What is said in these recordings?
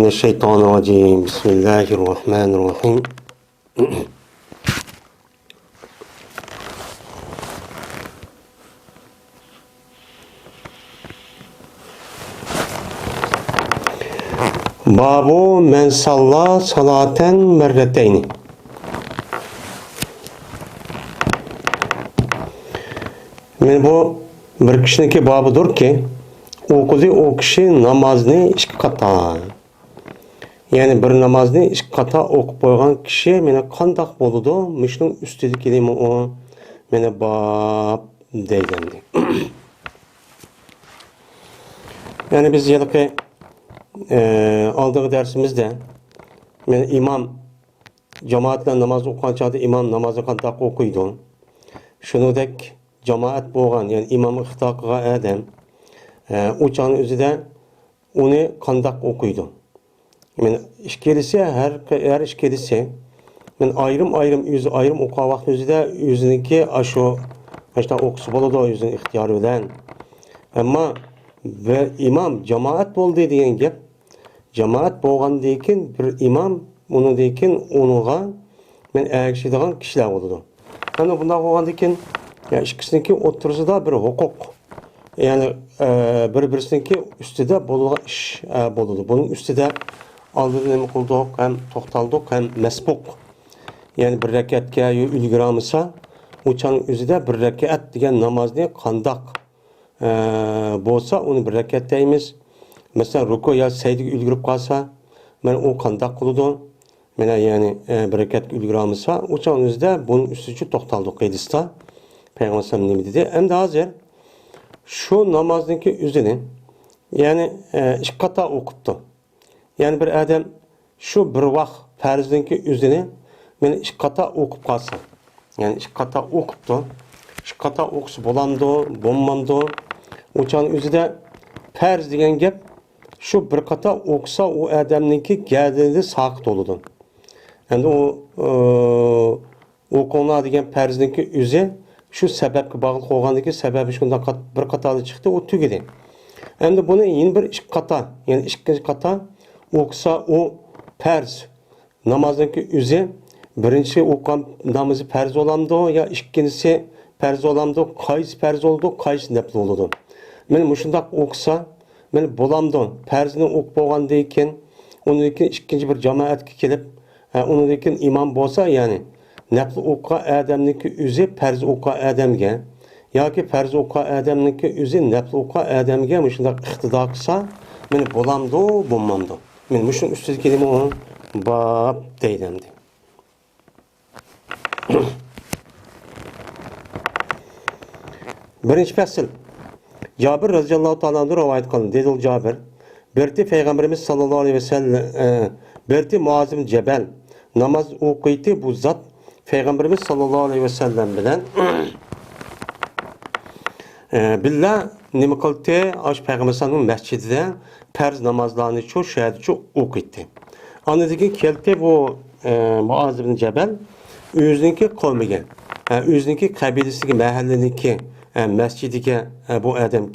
من الشيطان الرجيم بسم الله الرحمن الرحيم باب من صلى صلاة مرتين. Men bu bir kişiniki babıdır ki o kişi namazını iki kata. Yani bir namazını iki kata okup koygan kişi mene kandak boludu. Mişnin üstüdü kelime o mene bab deylendi. Yani biz yılki aldığı dersimizde mene imam cemaatle namaz okuyan çağda imam namazı kandak okuydu. Şunu dek cemaat boğan yani imamı ıhtaqığa adam uçağın özüde onu kandak okuydu. Yani işkelisi her işkelisi yani ayrım okuğa vakti özüde yüzündeki aşo işte okusu bolu da yüzün ihtiyarı bilen. Ama ve imam cemaat bol dediğin gep cemaat boğan deyken bir imam onu deyken onuğa men erkişidiğin kişiler oldu. Yani bunda boğan deyken ya ikisininki oturusida bir hukuk. Yani bir-birisininki üstüde boluğa iş boludu. Bunun üstüde aldığını hem kıldık, hem toxtaldık, hem mesbuk. Yani bir rekatga ülgüramısa, uçanın üzüde bir rekat degen namazni kandak bolsa, onu bir rekat deyimiz. Mesela ruku ya seydiga ülgürüp kalsa, ben o kandak kılıdı. Mena yani bir rekat ülgüramısa, uçanın üzüde bunun üstücü toxtaldık qeydista. Peygamber sallallahu aleyhi ve sellem dedi. Hem de hazır şu namazdaki üzerine yani iki kata okuttu. Yani bir adam şu bir vakt farzdaki üzerine beni iki kata okup kalsa. Yani iki kata okuttu. İki kata okusu bolandı, bommandı. Uçağın üzerinde farz degen gep şu bir kata okusa o adamınki geldiğinde sakıt oludu. Yani o konuda degen farzdaki üzerine şu sebepki bağlı qoğandaki sebebi şunda bir katalı çıktı o tügedi. Endi bunu yeni bir iki kata yani ikinci kata okusa o farz namazdaki üze birinci okuyan namazı farz olamdı ya ikincisi farz olamdı kayıs farz oldu kayıs nepli oldu. Men muşundak okusa men bolamdı farzını okup boğandayken onun ikinci bir cemaatki kelip onun imam bolsa yani nepli okuğa adamniki üzü farz okuğa adamga yoki farz okuğa adamniki üzü nepli okuğa adamga muşundak iqtido qilsa meni bo'lamdi bo'lmamdi. Men mushun ustida kelima onu bab deylemdi. Birinchi fasl. Jabir radhiyallohu ta'ala rivoyat qildi. Dedi Jabir, berti Peygamberimiz sallallohu alayhi ve sellem berti Muaz ibn Jabal namaz o'qiydi bu zot Peygamberimiz sallallahu aleyhi ve sellem bilen billah nima qildi? Aş Peygamberimizning mescidide farz namazlarını çok şehirde çok okuydu. Anladaki kelti bu Muaz ibn Jabal özünki kavmiga, özünki kabilesiga, mahalleniki mescidiga bu adam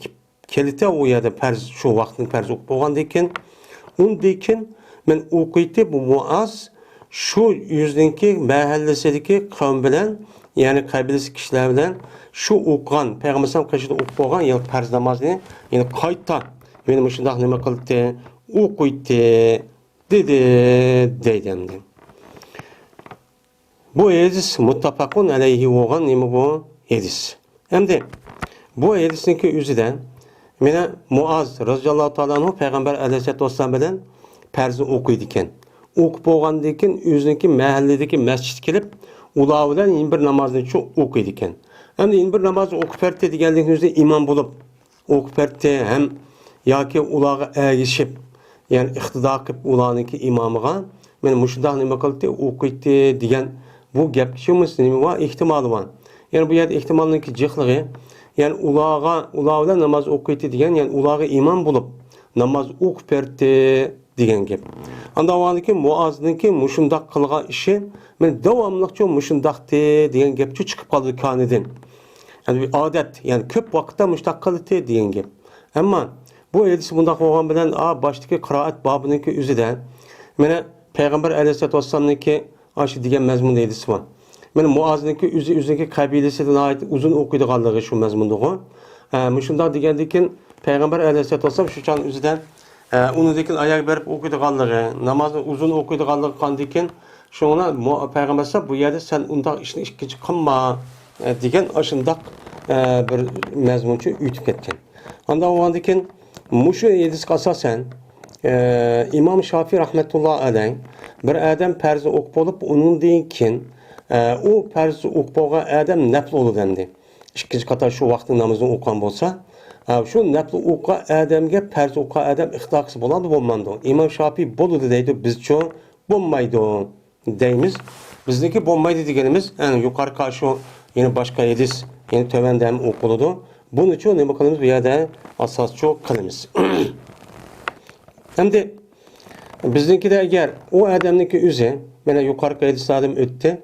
kelti o yerde farz şu vaqtning farz o'qib bo'lgandan undan men okuydu bu Muaz şu yüzdeki mahallesideki kavm bilen yani kabilesi kişiler bilen şu okuyan Peygamber sallallahu aleyhi ve sellem okup boğan yani farz namazını yani kayıtta benim şundak nima qildi okuydu dedi deydimdi. Bu hadis muttafaqun aleyhi olgan nima bu hadis. Hem de bu hadisinki üzüden mena Muaz radhiyallahu ta'ala anhu Peygamber aleyhissalatu vesselam bilen farz okuydu iken okup bo'lgandan o'ziniki mahalladagi masjid kelib ular bilan yana bir namozni o'qiydi ekan. Endi yana bir namozni o'qib berdi deganlikni o'zida imom bo'lib o'qib berdi ham yoki ularga ergishib ya'ni iqtido qilib ularniki imomiga men mushundoq nima qildi o'qiydi degan bu gap nima va ehtimoli bor. Ya'ni bu yerda ehtimolniki jiqligi ya'ni ular bilan namoz o'qiydi degan ya'ni ularga imom bo'lib namoz o'qib berdi degan gap. Anda oğandaki Muaz'nınki muşundak kılga işi men devamlıkça muşundaktı degan gapçı çıkıp kaldı kanidin. Yani bir adet yani köp vakitte muşundak kıldı degan gap. Ama bu hadis bunda olgan bilan baştaki qiraat babınınki özüde mana Peygamber Aleyhisselatü Vesselam'ınki aşı degan mazmun hadisi var. Mana Muaz'ınki özünki kabilesinden ait uzun okuyduğanlığı şu mazmunduğu. Şundan degandikin Peygamber Aleyhisselatü Vesselam şu çağın özüden onu dikin ayak verip okuyduğanlığı, namazı uzun okuyduğanlığı kandikin şuna Peygamber ise bu yerde sen undaq işini ikinci kılma degan aşındak bir mazmunçu ütüp ketken. Anda o andikin muşu yedis asasen İmam Şafii rahmetullahi aleyh bir adam perzi okup olup onun deyinkin o perzi okup olan adam nefl olur dendi. İkinci kata şu vaktin namazını okuyan bolsa şu nefl okuyan adamga perzi okuyan adam ihtiyaksı boladı bolmandı. İmam Şafii boludu deydi biz çoğu bolmaydı deyimiz. Bizdeki bolmaydı degenimiz yani yukarı karşı yine başka yedis yine tövende hem okuludu. Bunun için ne bakalım bir yerde asas çok kılımız. Hem de bizdeki de eğer o adamdaki üze, bana yukarı hadis adım öttü.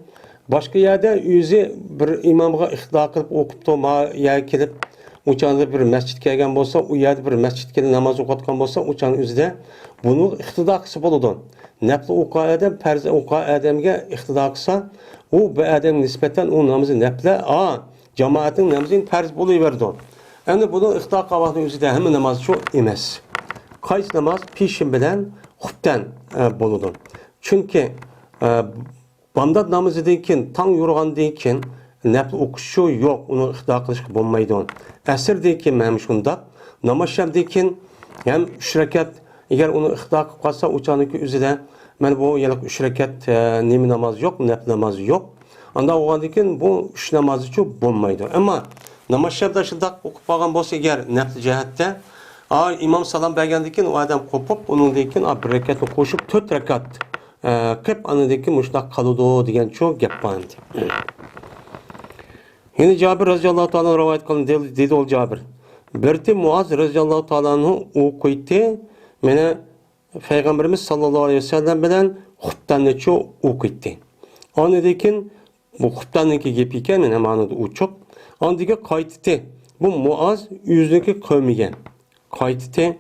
Başka yerde üze bir imamga ihtida kılıp okup da ya kelip uçanda bir mescid kelgen bolsa, o yerde bir mescid kelip namaz okutkan bolsa, uçanın üzde bunu ihtida kısıp oldu. Nefli okuyan adam, perzi okuyan adamga ihtida kısa, o bu adam nispeten o namazı nefle, cemaatin namazını perz buluverdi. Yani bunu ihtida kavakının üzde hem namaz çok emez. Kaç namaz peşin bilen hupten boludu. Çünkü bandat namazı deyken, tam yorgan deyken nefl okuşu yok, onu ihtida kılışık bulmaydı. Esir deyken hem şunda, namaz şem deyken hem 3 rekat, eğer onu ihtida kılsa uçanıki üzere, ben bu yıllık 3 rekat nemi namaz yok, nefl namazı yok. Anda o deyken bu 3 namazı çok bulmaydı. Ama namaz şem taşıdak okup bağın bolsa eğer nefl cihette, İmam salam bergendikin o adam kopup onun deyken bir rekatını koşup 4 rekat kıp anıdaki muşlak kalıdı diyen çok gep var. Yine Cabir radıyallahu ta'ala rivayet kılın dedi ol Cabir. Berti Muaz radıyallahu ta'ala'nı okuydu. Mene Peygamberimiz sallallahu aleyhi ve sellem bilen huttanı çok okuydu. Anıdakin bu huttanınki gepiken mene manada uçup anıdaki kayıttı. Bu Muaz yüzdeki kavmigen. Kayıttı.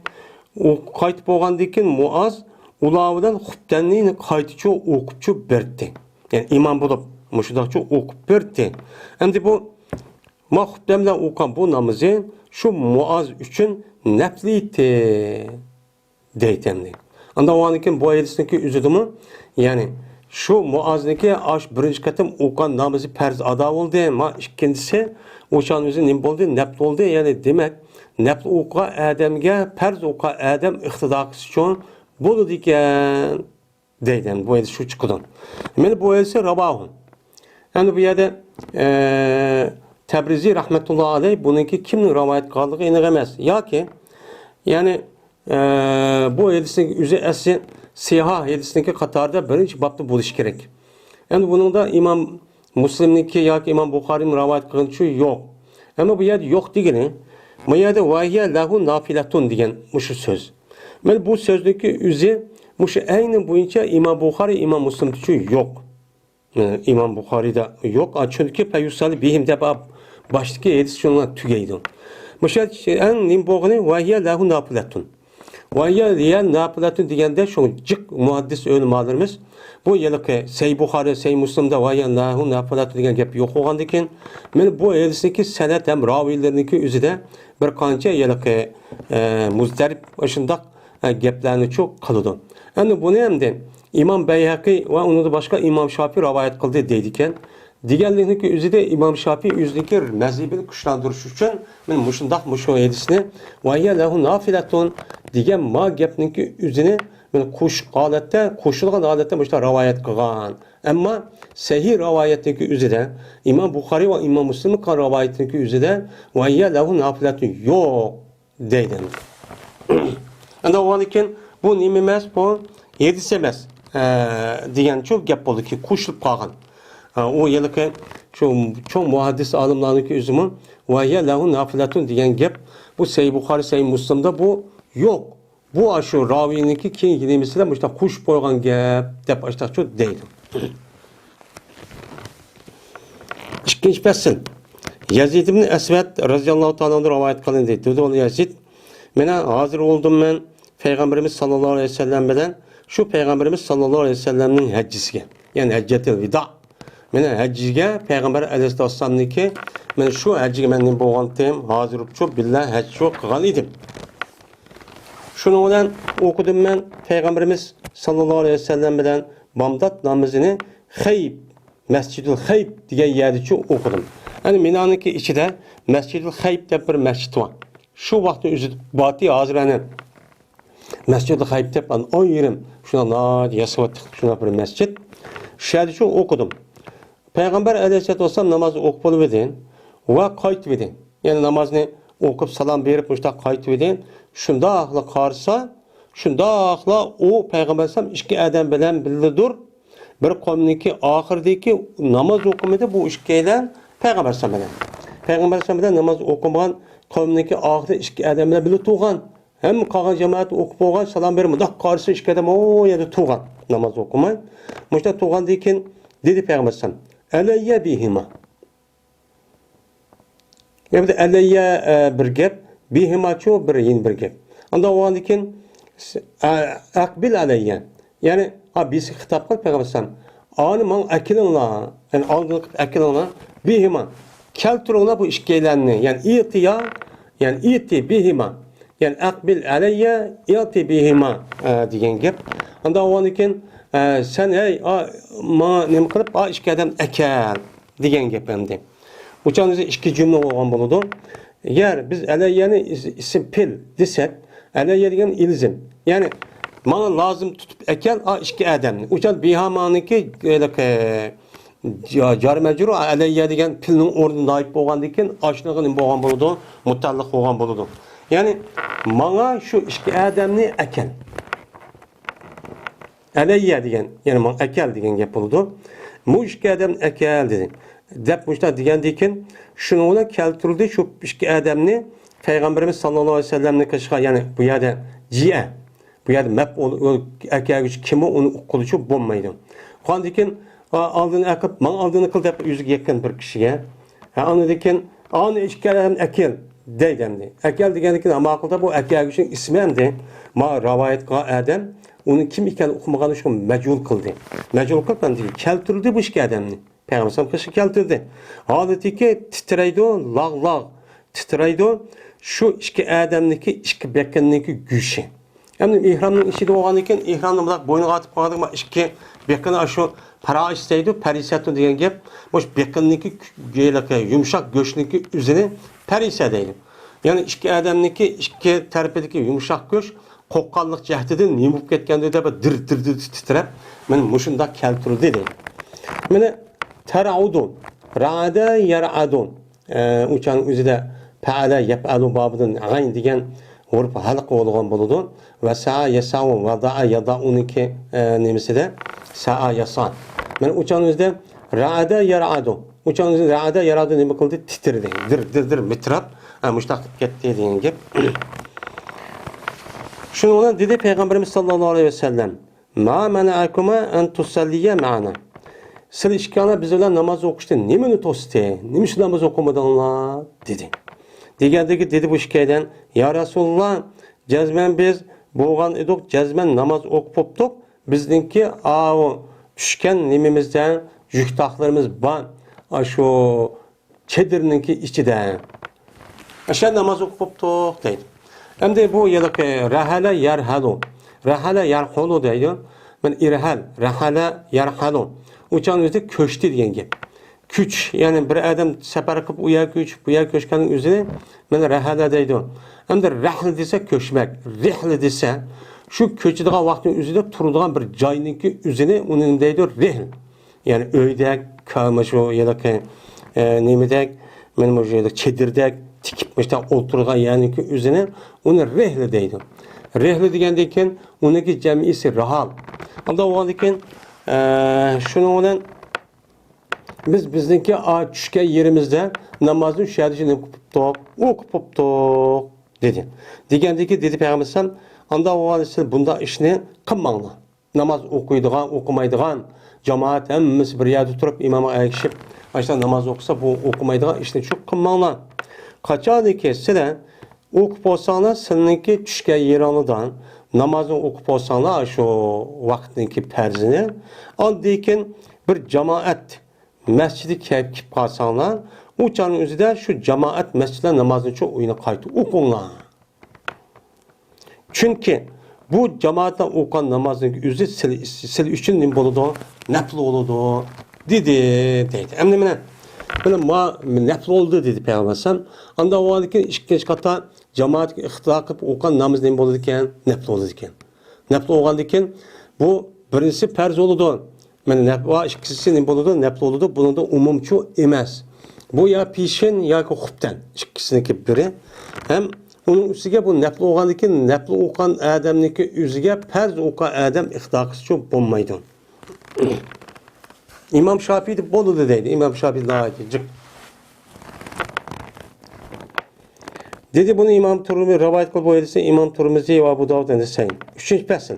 O kayıt bolgandikin Muaz ulavdan huttanını kayıtçı okupçu berdi. Yani imam bulup muşudakçı okup berdi. Hem bu ma huttanla okuyan bu namazı şu Muaz için nefliydi deytemdi. Anda o andikin bu ayetindeki üzüdümü yani şu Muaz'daki birinci katım okuyan namazı perz ada oldu. Ma ikincisi o şanımızın ne oldu? Nefl oldu. Yani demek nefl okuyan adamga perz okuyan adam ihtidakısı için bolu diken deyden. Bu ayet şu çıkıdan. Yani bu ayet rabahun. Yani bu yerde Tebrizi rahmetullahi aleyh bununki kimin rivayet kaldığı inemez. Ya ki yani bu hadisindeki üzeri siyah hadisindeki katarda birinci babda buluş gerek. Yani bunun da İmam Müslim'ninki ya ki İmam Bukhari'nin rivayet kılınçı yok. Ama bu yerde yok digeni. Bu yerde vahiye lahu nafiletun diyen şu söz. Yani bu sözdeki üzeri aynı boyunca İmam Bukhari, İmam Müslim'de yok. Yani İmam Bukhari'de yok. Çünkü peyusali bihimde baştaki hadis şunlar tügeydi. Müşahit en nimboğunu vahiye lahu nafiletun. Vahiye diyen nafiletun diyende şu cık muhaddis ölümalarımız bu yıllık Sey Bukhari, Sey Müslim'de vahiye lahu nafiletun diyen gep yok oğandikin. Men bu hadisdeki senet hem ravilerinki üzerinde bir kanca yıllık muzdarip aşındak geplerini çok kalıdı. Yani bunu hem de İmam Beyhaki ve onu da başka İmam Şafii rivayet kıldı deydiken diğerlerindeki üzerinde İmam Şafii yüzdeki mezhebini kuşlandırış için ben muşundak muşu hadisini vahiye lahu nafiletun diyen ma gepninki üzerine ben koşulgan adette muşta rivayet kılgan. Ama sahih rivayetteki üzerinde İmam Bukhari ve İmam Müslim'in rivayetteki üzerinde vahiye lahu nafiletun yok deyden. Yani o anken bu nimemez bu yedisemez diyen çok gep oldu ki kuşulup kalgan. O yıllık çok muhaddis alimlerindeki üzümü vahiye lahu nafiletun diyen gep bu Sey Bukhari, Sey Müslim'de bu yok. Bu aşı ravininki ki yedemesiyle işte kuş boygan gep dep işte çok değil. İkinci pesin Yazid ibn Esved radıyallahu ta'ala rivayet kılındı. Dedi onu Yazid Mena hazır oldum ben Peygamberimiz sallallahu aleyhi ve sellem bilen şu Peygamberimiz sallallahu aleyhi ve sellem'nin haccisiga. Yani haccetil vida. Mena hacciga Peygamber aleyhisselam'niki men şu hacciga men bo'lgandim, hazır uçup billah hac qilgan edim. Şunu bilan okudum ben Peygamberimiz sallallahu aleyhi ve sellem bilen Bamdat namazını Hayb, Mescid-ül Hayb degan yerda okudum. Yani Mina'nınki içinde Mescid-ül Hayb deb bir mescid var. Şu vaqtda o'zi boti hozir ana Mescid-ül Hayb deb o yerim shuna yasab shuna bir mescid. Shu yerda okudum. Peygamber aleyhissalatu vesselam namazı o'qib bo'lib edi va qaytib edi. Yani namazını o'qib salom berib mushta qaytib edi. Shundaqla qarsa, shundaqla o Peygamber sallam ikki adam bilan bildidir. Bir qavmniki oxirdagi namoz o'qimida bu ikkidan Peygamber sallam bilan. Peygamber sallam bilan namoz o'qimagan qavmniki oxirida ikki adam bilan bilib turgan. Hem qolgan jamoat o'qib bo'lgan salom berib mundaq qarsa ikki adam o yerda turgan namoz o'qimay. Mushta turgandan keyin dedi Peygamber sallam alayya bihima. Yani alayya bir gap, bihima chu bir yin bir gap. Onda o'g'andan keyin aqbil alayya. Yani biz hitap qilib Peygamber sallam ani man akilinglar, yani oldin akilinglar bihima. Keltiringlar bu ishkaylarni, yani itiya, yani iti bihima. Yani aqbil alayya iti bihima degan gap. Onda o'g'andan keyin sen ey ma nima qilib ikki adam akal degan gap endi. Uçağınızda ikki cümle olgan bo'ladi. Eğer biz alayyani isim pil desek, alayya degan ilzim. Yani mana lazım tutup akal ikki adamni. Uçan bihamaniki jar majrur alayya degan pilning o'rnida ayib bo'lgandan keyin oshlig'ini bo'lgan bo'ladi, mutalliq bo'lgan bo'ladi. Yani mana shu ikki adamni akal. Alayya degan, yani man akal degan gap bo'ladi. Bu ikki adam akal dedi. Dep muşta degandan keyin shuni bilan keltirildi shu ikki adamni Peygamberimiz sallallohu aleyhi ve sellem'ni qilishga, yani bu yerda jiya, bu yerda map akagich kimi uni qilishi bo'lmaydi. Qandan keyin oldini aqib, men oldini qil deb yuziga yaqin bir kishiga, andan keyin ani ikki adam akil deydimdi. Akal degandan keyin ma'qulda bu akagichning ismi endi ma rivoyat qilgan adam uni kim ekanini uqmagani uchun majhul qildi. Majhul qilib endi keltirildi bu ikki adamni. Peygamber sallam kışı keltirdi. Adetiki titreydi, lağ titreydi. Şu iki adamdaki, iki bekendeki güçü. Yani ihramın içinde olan iken ihramın bırak boynu atıp kaldık ama iki bekeni şu para isteydi, perisiyatı diyen gep. Boş bekendeki yumuşak göçündeki üzerine perisiyatıydı. Yani iki adamdaki, iki terpedeki yumuşak göç kokkallık cehdedin nimup ketkendi de dır titrep. Ben muşunda keltirdi dedi. Yani Ter'udun, ra'ada yar'adun. Uçan üzerinde fa'ala yef'alu babının gayn degan hurf halq bo'lgan bo'ladi. Va sa'a yasa'u va da'a yada'uniki nemisida sa'a yasa. Mana uçan üzerinde ra'ada yar'adun. Uçan üzerinde ra'ada yar'adun nima qildi? Titrdi. Dir mitrab, mushtaq ketdi degan gap. Shuni bilan dedi Peygamberimiz sallallohu aleyhi ve sellem: "Ma mana'akuma an tusalliya ma'ana." Siz ishkana biz bilan namoz o'qishda nimani to'sdi? Nima uchun namoz o'qimadinglar? dedi. Degandagi dedi bu shikoyatdan, "Ya Rasululloh, jazman biz bo'lgan edik, jazman namoz o'qib bo'ldik. Bizningki tushgan nimamizdan yuktaqlarimiz bor. Shu chedirninki ichida. O'sha namoz o'qib bo'ldik" deydi. Endi bu yerda rahala yarhalu. Rahala yarhulu deydi. Men irhal, rahala yarhalu. Uçan üzerinde köştü diyen gap. Küç, yani bir adam sefar kılıp uya küç, buya köşkanın üzerine ben rahala deydi. Hem de rahl dese köşmek, rihl dese şu köçüdüğün vaktin üzerinde turduğun bir cayınınki üzerine onun deydi rihl. Yani öydek, kalmış o ya da nemedek, benim o şeyde çedirdek, tikipmişten oturduğun yani üzerine onu rihl deydi. Rihl degandayken uniki jamisi rahal. Onda o'g'andan şunun bilan bizniki tushgan yerimizda namozni shu yerda o'qib bo'ldik dedi. Degandiki dedi Peygamber sallam, onda o'g'andan bunda ishni qilmanglar. Namoz o'qiydigan, o'qimaydigan jamoat hammasi bir yerda turib imomga aytishib, ashta namoz o'qisa bu o'qimaydigan ishni shu qilmanglar. Qachonki sizlar o'qib olsanglar, sizniki tushgan yeringidan namozni o'qib olsanglar, shu vaqtniki farzini, ondan keyin bir jamoat masjidi kelib qolsanglar, o'chaning o'zida shu jamoat masjidlar namozini shu uyini qaytib o'qinglar. Chunki bu jamoatdan o'qigan namozning o'zi sil uchun nima bo'ladi? Nafl bo'ladi, dedi. Endi mana nafl oldu dedi Peygamber. Anda o halde ki ikkinchi qator jamoatga ixtilo qilib o'qigan namoz nima bo'ladi ekan? Nafl bo'ladi ekan. Nafl bo'lgandan keyin bu birinchisi farz bo'ladi. Mana va ikkinchisi nima bo'ladi? Nafl bo'ladi. Buningda umumchi emas. Bu ya pishin yoki xubdan ikkisiniki biri. Hem onun ustiga bu nafl bo'lgandan keyin nafl o'qigan odamniki o'ziga farz o'qigan odam ixtilo qilishi bo'lmaydi. İmam Şafii de bo'ladi deydi. İmam Şafii daha aytacak. Dedi bunu İmam Turmizi rivayet qilib qo'yilsa, İmam Turmizi va Abu Davud Nasa'iy. 3-fasl.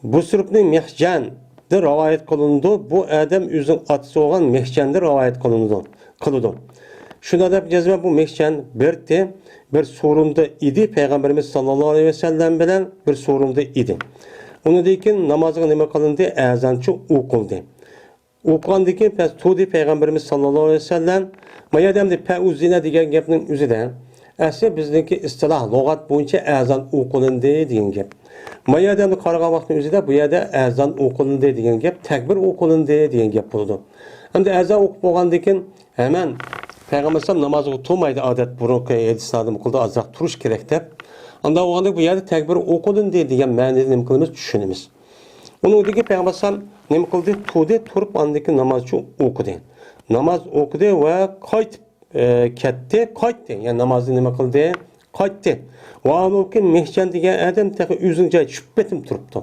Bu sürüpni Mihjan'da rivayet qilindi. Bu adam o'zining otasi bo'lgan Mihjan'da rivayet qilindi. Shunda deb jazma bu Mihjan bir sorunda idi. Peygamberimiz sallallohu alayhi vasallam bilan bir sorunda idi. Onu deyken namazga nima qilindi? Azanchi o'qildi. O'qigandan keyin pes tudi Peygamberimiz sallallohu alayhi vasallam mayadamda pauzina degan gapning o'zida asli bizniki istiloh lug'at bo'yicha azan o'qilindi degan gap. Mayadamda qaragan vaqtning o'zida bu yerda azan o'qilindi degan gap, takbir o'qilindi degan gap bo'ldi. Endi azan o'qib bo'lgandan keyin hemen Peygamber sallam namozga turmaydi, odat burunqi hadislarda qildi, azroq turish kerak deb. Anda o'g'anda bu yerda takbir o'qilindi degan ma'noda nima qilamiz tushunamiz. Onun deki Peygamber sallam nima qildi? Turib andaki namozchi o'qidi. Namoz o'qidi va qaytdi. Yani namozni nima qildi? Qaytdi. Va uki Mihjan degan odam taqa o'zining joyiga tushib ketib turibdi.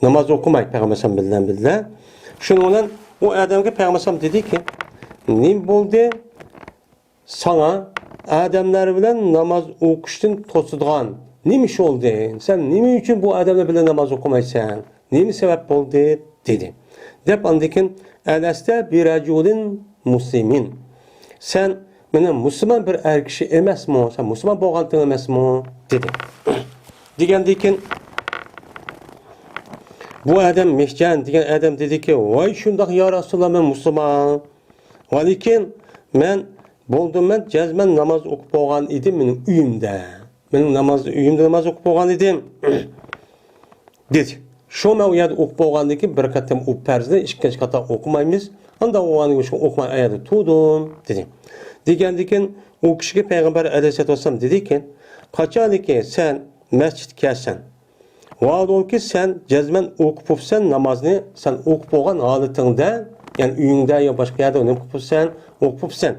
Namoz o'qimaydi Peygamber sallam bilan. Shuning bilan o odamga Peygamber sallam dediki, "Nim bo'ldi? Sana adamlar bilan namoz o'qishdan to'sadigan nima ish oldu? Sen nima uchun bu adamlar bilan namoz o'qimaysan? Nima sabab bo'ldi?" dedi. Deb andikin alasta birajulin muslimin. Sen meni musulmon bir er kishi emasmi? Sen musulmon bo'lganing emasmi? dedi. Degandan bu adam Mihjan degan adam dediki, "Voy shundoq ya Rasululloh, men musulmon. Lekin men ben cezmen namaz o'qib bo'lgan edim mening uyimda. Mening uyimda namoz o'qib bo'lgan edim." dedi. Shu men u yerda o'qib bo'lgandan keyin bir qatam u farzni ikkinchi qatam o'qimaymiz. Unda o'g'ani shu o'qimay ayada turdim dedi. Degandan keyin u kishiga Payg'ambar alayhisolatu vasallam dediki, "Qachonki sen masjidga kelsan, vadoki sen cezmen o'qib bo'lsan namozni, sen o'qib bo'lgan holatingda, yani uyingda yo boshqa yerda o'qib bo'lsan,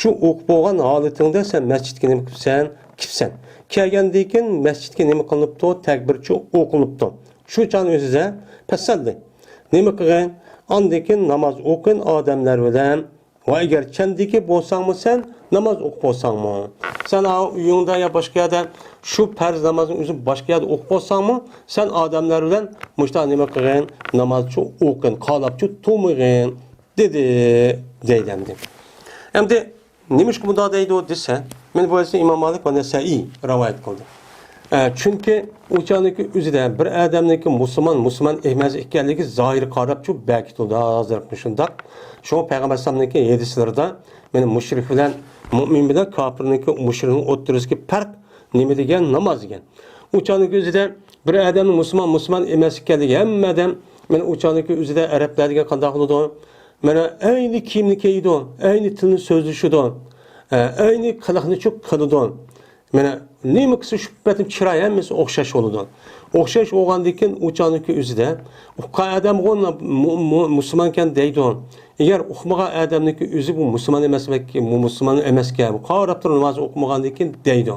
şu o'qib bo'lgan holatingda sen masjidga nima qilibsan? Kipsan. Kelgandan keyin masjidga nima qilinibdi? Takbirchi o'qilibdi. Shu chan o'ziga pasaldi. Nima qilgan? Ondan keyin namoz o'qin odamlar bilan. Va agar chandiki bo'lsangmi sen namoz o'qib bo'lsangmi? Sen uyingda yo boshqa yerda shu farz namozning o'zi boshqa yerda o'qib bo'lsangmi, sen odamlar bilan mushta nima qilgan? Namozchi o'qin, qalabchi turmag'in dedi deydi. Endi nimaga bunday deydi desa, men bu esa İmam Malik va Nasa'iy rivoyat qildi. Chunki o'shaniki o'zida bir odamniki musulmon emas ekanligi zohir qarab shu bekitdi hozir shundoq. Shu Payg'ambar sallamniki hadislarida men mushrik bilan mu'min bilan kofirniki mushrikning o'rtasidagi farq nima degan namoz degan. O'shaniki o'zida bir odam musulmon emas ekanligi hammadan men o'shaniki o'zida arablar degan qanday qiladi? Mana aynı kiyimni kiydi, aynı tilni so'zlashidi, aynı qiliqni çok qiladi. Mana nima qilsa shu patim chiroy hammasi o'xshash bo'ladi. O'xshash bo'lgandan keyin o'chaniki o'zida u odam musulmon ekan deydi. Agar o'qimagan odamniki o'zi bu musulmon emasmi, bu musulmon emaskan, bu qarab turib namoz o'qimagandan keyin deydi.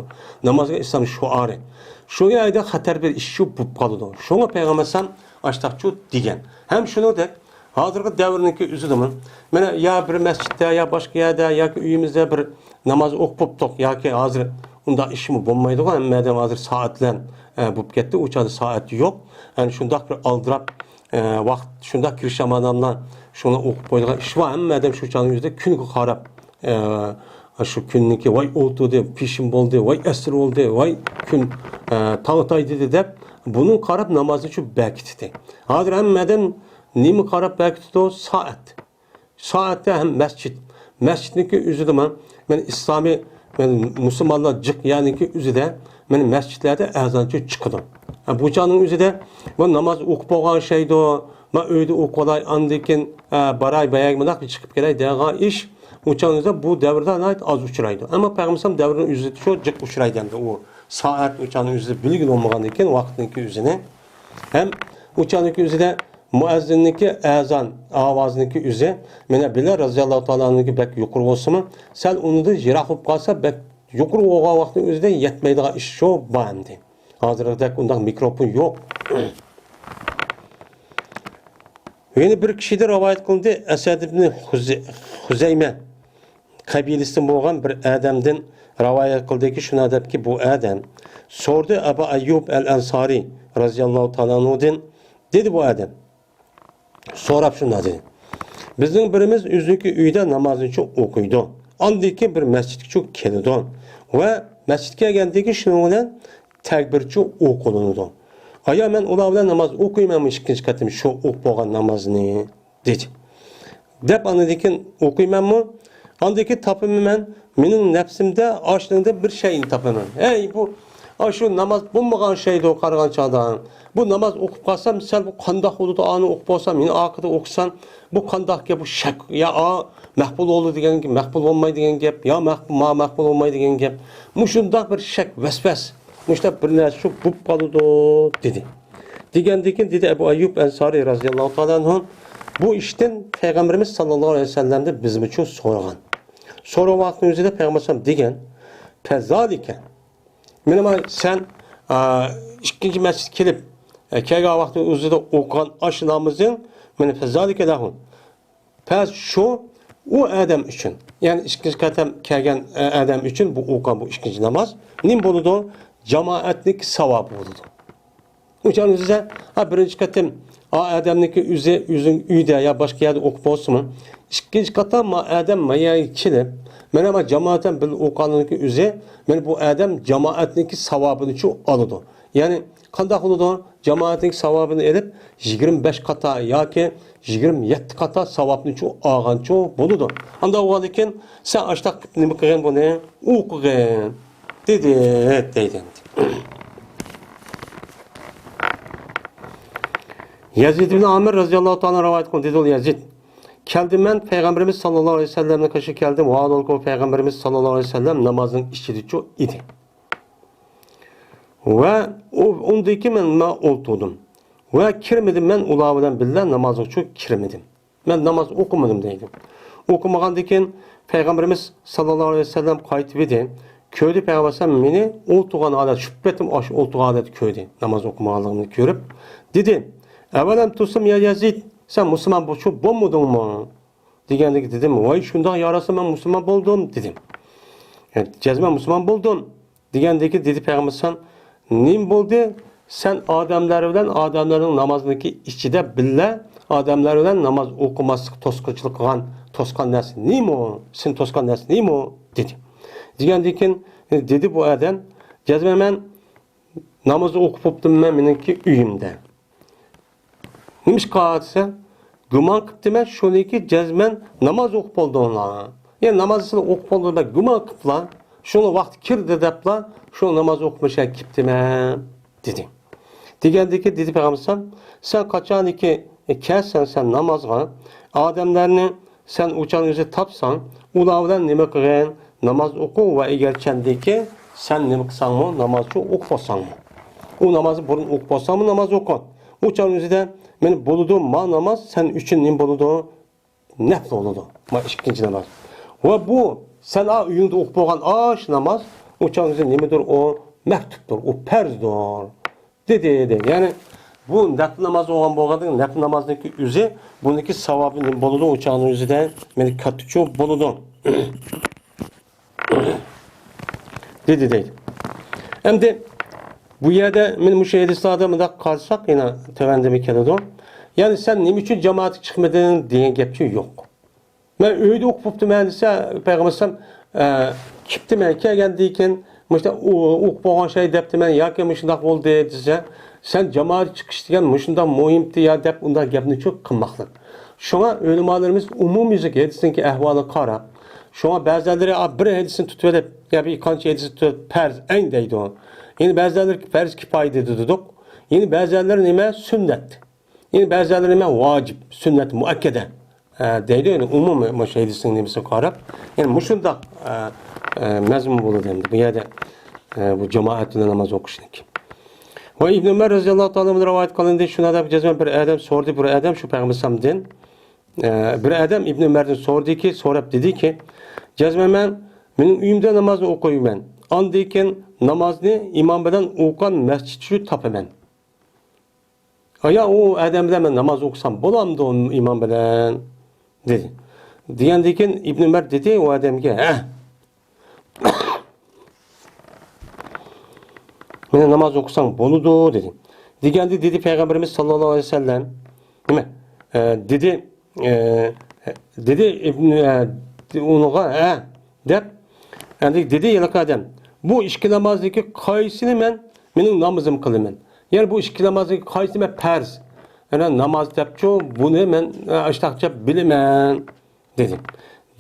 Namozga islom shuari. Shunga ayda xatar bir ish shu bo'lib qoladi. Shunga payg'ambar ham ashtaqchu degan. Ham shuningdek hozirgi davrniki o'zidaman. Mana ya bir masjidda ya boshqa yerda yoki uyimizda bir namoz o'qib bo'ldik yoki hozir unda ishmi bo'lmaydi-ku, hammadan hozir soatlar bo'lib ketdi, o'chadi soat yo'q. Yani shundoq bir aldirab vaqt shundoq kirishamadandan shuni o'qib qo'ygan ish va hammadan shu chani o'zida kunga qarab Şu künniki vay oldu, pişim oldu, vay esir oldu, vay gün tağıtaydı dep bunun qarab namazı için bekitdi. Hazır hemmeden nimi qarab bekitdi o saat. Saatte hem mescid. Mescidniki üzüdü ben İslami Müslümanlar cık yani ki üzüde ben mescidlerde ezançı çıkıdım. Bu canın üzüde bu namaz okup olan şeydi o. Ma öyde okulay andikin baray bayagmadak çıkıp gelay dağa iş uçağınızda bu devirde ait az uçuraydı. Ama Peygamber devrin üzüde çok cık uçuraydı o saat uçağının üzüde bilgin olmagan iken vaktindeki üzüne hem uçağındaki üzüde müezzinniki ezan avazındaki üzü mene bile razıyallahu ta'ala'nınki bek yukarı olsa mı sen onu da jirahıp kalsa bek yukarı oğa vaktin üzüde yetmeydiği iş şu bağımdı. Hazırda ondan mikrofon yok. Yine bir kişi de rivayet kıldı. Esad ibn Huzeyme kabilesi boğan bir adamdan rivayet kıldı ki şuna deyip ki bu adam sordu Ebu Ayyub el-Ensari razıyallahu ta'ala anhu'dan dedi bu adam sorap şuna dedi. Bizim birimiz üzüki üyde namazını çok okuydu. Andaki bir mescid çok kelidi. Ve mescidke geldiki şunu bilen tekbirçi okulundu. Aya men ular bilan namoz o'qiymanmish ikkinchi qatim shu o'qib bo'lgan namozni dedi. Deb anadikin o'qiymanmi? Andaki topimman mening nafsimda oshningda bir shayni topaman. Ey bu shu namoz bo'lmagan shaydi qaragan chog'da. Bu namoz o'qib qolsam, sal bu qandoq bo'ladi ani o'qib bo'lsam, meni oqida o'qisam, bu qandoq gap bu shak ya maqbul bo'ladi degan gap, maqbul bo'lmaydi degan gap, yo maqbul bo'lmaydi degan gap. Mushundoq bir shak vasvas Müştab bir narsa şu bu qalıdı dedi. Degandikin dedi Ebu Ayyub Ensari razıyallahu ta'ala anhu bu işten Peygamberimiz sallallahu aleyhi ve sellem de bizim için soğugan. Sonra vaktimizde Peygamber degen fezalike minima sen ikinci mescid kelip kelgan vaktimizde okugan aşınamızın meni fezalike lahun. Pes şu o adam için yani ikinci katem kelgan adam için bu okugan bu ikinci namaz nim boludu cemaatlik savabı oldu. Uçan üzere birinci katım adamniki üzün üyde ya başka yerde okup olsun mu? İkinci katım adam mayayı çilip men ama cemaatten bil okanınki üze men bu adam cemaatniki savabını çok alıdı. Yani kandak oldu cemaatniki savabını edip 25 kata ya ki 27 kata savabını çok ağan çok buludu. Anda o halde sen açtak ne bakayım bunu okuyun dedi. Yazid bin Amir radıyallahu ta'ala rivayet kıldı dedi Yazid. Geldim ben Peygamberimiz sallallahu aleyhi ve sellem'le karşı geldim. O halde Peygamberimiz sallallahu aleyhi ve sellem namazın işçili çok idi. Ve ondaki ben oturdum. Ve kirmedim ben ulavdan billah namazı çok kirmedim. Ben namaz okumadım dedim. Okumagan diken Peygamberimiz sallallahu aleyhi ve sellem kayıtı idi. Köyde Peygamber meni oltuğan adet şüphetim aş oltuğan adet köyde namaz okumalarını görüp dedi. Evvelem tusum ya Yazid sen Müslüman boşu bulmadın mı? Degende dedim. Vay şunda yarası ben Müslüman buldum dedim. Yani cezme Müslüman buldum. Degendeki dedi Peygamber sen nim buldu? Sen adamların namazındaki işçide bile adamlarla namaz okuması toskıçılık kılan toskan nesi nim o? Sen toskan nesi nim o? Dedi. Degendekin dedi bu adam cezme ben namazı okupuptum ben benimki üyümde. Nimiş kağıtsa güman kıptı ben şuniki cezmen namaz okup oldu onlara. Yani namazını okup olduğunda güman kıpla şunu vakti kirdi depla şunu namaz okumuşa kıptı ben dedi. Digendeki dedi Peygamber sen kaçan iki kelsen sen namazga adamlarını sen uçan yüzü tapsan ulavdan nime kıran namaz oku ve eğer kendiki sen nime kısan mı namazı okupasan mı? O namazı burun okupasan mı namaz oku. Uçan yüzü de men boludu ma namaz sen üçün nim boludu nefl oludu. Ma ikinci namaz. Ve bu sen uyunda okup bolgan aş namaz uçan yüzü nimedir o mektuptur, o perzdir. Dedi. Yani bu nefl namaz olan bolgadın nefl namazdaki yüzü bununki savabı boludu uçan yüzü de men katıçı boludu. dedi. Hem de bu yerde benim müşahidesi adamında kalsak yine tevendimi keledi. Yani sen ne için cemaat çıkmadın diye gepçi yok. Ben öyle okuptum ben ise Peygamber kipti men kelgandikin işte o'q bo'lgan şey debdi men yoki shundoq bo'ldi desa sen jamoat chiqish degan shundoq muhimdi ya deb unda gapni çok qilmoqlik. Şuna ulamolarimiz umumiylik hadisinki ahvoli qarab, şuna ba'zilari bir hadisni tutib olib, ya bir qancha hadisni tutib farz ayn deydi o. Yani ba'zilari farz kifoya dedik. Yani ba'zilari nima sunnat. Yani ba'zilari nima vacib, sunnat muakkada deydi. Yani umum hadisning nimasi qarab, yani mushundaq mazmun bo'ladi endi bu yerda bu jamoatli namoz o'qishniki. Ve İbn Ömer radıyallahu ta'ala rivayet kılındı. Şuna da cezmen bir adam sordu. Bir adam şu Peygamber'den bir adam İbn Ömer'den sordu ki, sorup dedi ki cezmen benim uyumda namazını okuyum ben. Andayken namazını imam bilen okuyan mescid şu tapımen. Aya o adam bilen ben namaz okusam bulam da onun imam bilen dedi. Diyendeyken İbn Ömer dedi o adam ki Mene namaz okusan boludu dedi. Digendi dedi Peygamberimiz sallallahu aleyhi ve sellem. Değil mi? Dedi onuğa dep yani dedi yalak adam. Bu işki namazdaki kaysini benim namazım kılımen. Yani bu işki namazdaki kaysini ben perz. Yani namaz depço bunu ben açtakça bilemen dedi.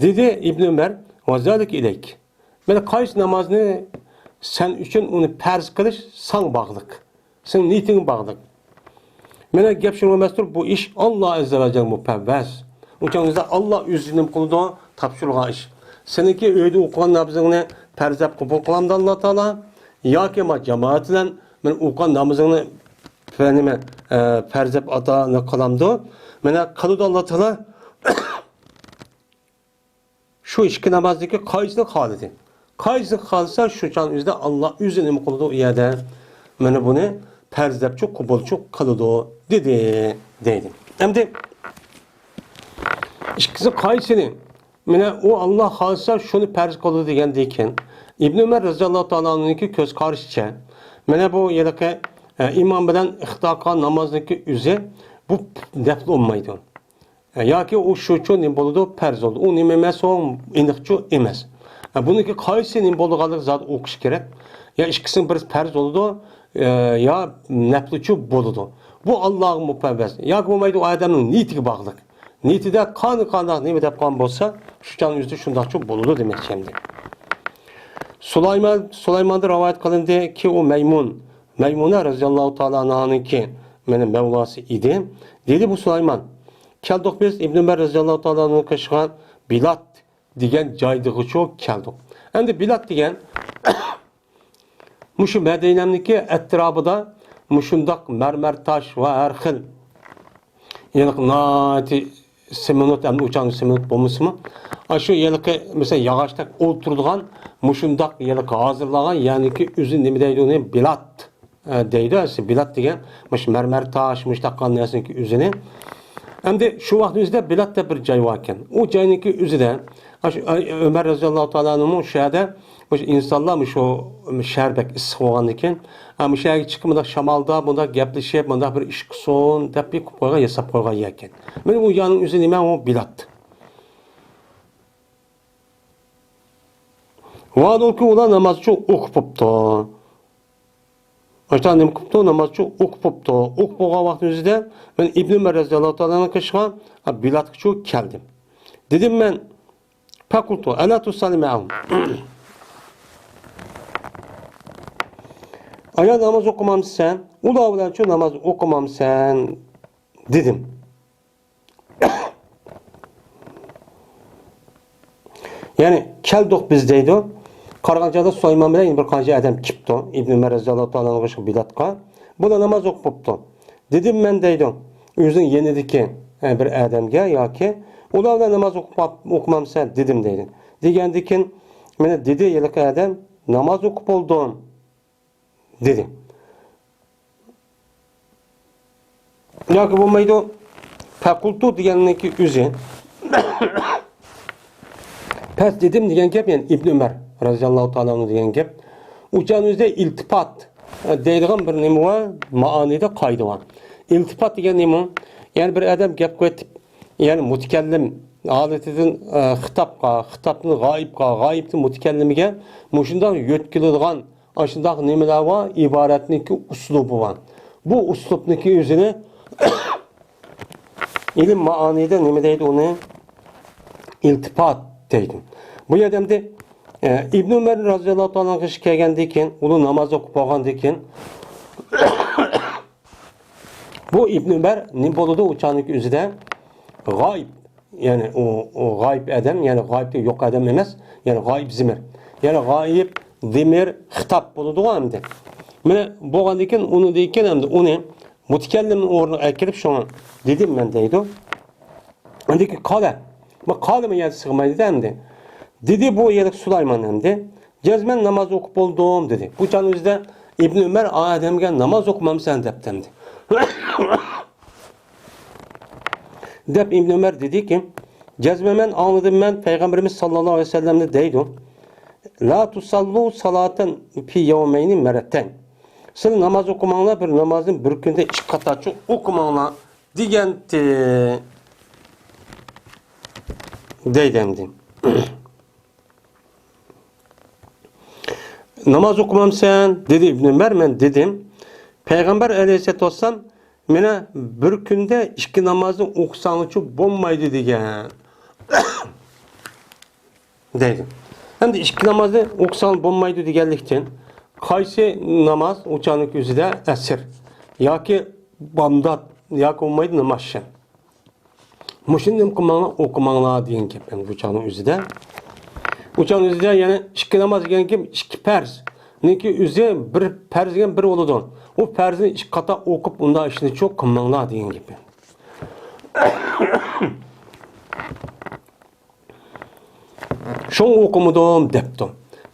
Dedi İbn Ömer vazalik ileyk. Ben kays namazını sen üçün onu perz kılış san bağlık. Sen niyetin bağlık. Mene gep şunu mestur bu iş Allah azze ve celle mupevvez. Uçağınızda Allah üzünüm kuludu tapşırılan iş. Seninki öyle okuyan namazını perzep kubul kılamda Allah Teala. Ya ki ma cemaatle men okuyan namazını perzep adağını kılamda. Mene kalıdı Allah Teala şu işki namazdaki kayısını halidi. Kayısı kalsa şu can yüzde Allah üzerine mi kılıdı o yerde bana bunu perzep çok kubul çok kalıdı dedi. Hem de işkisi kayısını bana o Allah kalsa şunu perz kılıdı diyendiyken İbn Ömer radıyallahu ta'ala'nınki köz karşıça bana bu yedeki imam bilen ihtaka namazdaki üze bu defli olmaydı. Ya ki o şu çok ne boludu perz oldu. O nimemez o indikço emez. Bununki kaysinin bolğanlık zat okuş gerek. Ya işkisinin bir perz oldu ya nefluçu boludu. Bu Allah'ın mupevvez. Ya olmaydı o adamın niyeti bağlık. Niyeti de kanı neyme dep kan bolsa şu can yüzde şundak çok boludu demek şimdi. Süleyman'da rivayet kılındı ki o Meymune radıyallahu ta'ala anh'ınki benim Mevlası idi. Dedi bu Süleyman. Keldik biz İbn Ömer radıyallahu ta'ala anh'ın kaşıgan Bilat degan joydiga çok keldik. Endi Bilat degan mushu Madinamniki atrofida mushundaq marmar tosh va har xil yiliqnati seminot ham uçan seminot bo'lmasmi? Shu yiliqi mesela yog'ochdak o'ltiradigan mushundaq yiliq hozirlagan ya'niki o'zi nima deydi uni Bilat deydi. Bilat degan mush marmar tosh mushtaqan narsaniki o'zini Endi şu vaqtimizda Bilatda bir joy bor ekan. O joyniki o'zida Ömer radıyallahu ta'ala'nın şehirde insanlar şu şerbek issiq bo'lgan ekan. Ham şehirga chiqib bunda shamalda bunda gaplashib, bunda bir ish qilsin deb bir qo'ygan yasab qo'ygan ekan. Mana bu yoning o'zi nima o Bilat. Vadolki ular namozchi o'qib bo'pti. Açtanım kuptu namazçı okuptu. Okup olan vaktimizde ben İbn Ömer radıyallahu ta'ala'nın kaşığa Bilat'a çok geldim. Dedim ben fakultu ala tusalli ma'hum. Aya namaz okumam sen. Ula şu namaz okumam sen dedim. Yani keldik bizdeydi o. Qarğançada Süleyman bilen bir qancha adam kipti. İbn Ömer radıyallahu ta'ala'nın qaşı Bilatqa. Bu da namaz oquptu. Dedim men deydim. Özün yenidiki bir adamga yoki ularla namaz oqumamsan dedim deydi. Degandikin meni dedi yiliqi adam namaz o'qib oldim dedi. Yoki bo'lmaydi. Fakultu deganniki o'zi pes dedim degan gap yani İbn Ömer radıyallahu ta'ala degan gap. Uçağınızda iltifat deydigan bir nima var, maanida qoida var. İltifat degan nima? Yani bir adam gap qo'yib, yani mutakallim adetidan xitobga, xitobni g'oyibga, g'oyibni mutakallimga mushundoq yo'tkiladigan ashundoq nimalar bor, iboratniki uslubi bor. Bu uslubniki o'zini ilim maanida nima deydi uni? İltifat deydi. Bu yerdemde İbn Ömer radıyallahu anh'a kış kelgandan keyin, uni namoz o'qib bo'lgandan keyin bu İbn Ömer ne bo'ladi o'chaning o'zida g'oyib, ya'ni o g'oyib adam, ya'ni g'oyibda yo'q adam emas, ya'ni g'oyib zimir. Ya'ni g'oyib zimir xitob bo'ladi endi. Mana bo'lgandan keyin uni deyken endi uni mutakallimning o'rniga akirib shuni dedim men deydi. Andiki qala. Ma qalimi yer sig'maydi endi. Dedi bu yerik Süleyman endi. Cezmen namoz o'qib bo'ldim dedi. Bu chan o'zida İbn Ömer adamga namoz o'qimamsan debdi endi. Deb İbn Ömer dedi ki, cezmemen anladım ben Peygamberimiz sallallahu aleyhi ve sellem'de deydi. La tusallu salaten fi yevmeyni meretten. Siz namaz okumanla bir namazın bir günde iki kataçı okumanla digenti deydemdi. Namaz okumam sen dedi İbn Ömer, men dedim. Peygamber aleyhisselatü vesselam mene bir günde iki namazı okusanıcı bo'lmaydi degan. Deydi. Hem de iki namazı okusan bo'lmaydi deganlikdan qaysi namaz uçanık yüzüde esir yoki bamdat yoki olmaydi namazşın. Muşindim okumanglar degan gap endi uçanık yüzüde. Uçanık yüzüde yani iki namaz degan gap iki perz. Neki yüzü bir perz degan bir bo'ladi. O perzni iki kata okup unda işini çok kılmanglar degan gap. Şunu okumudım deptim.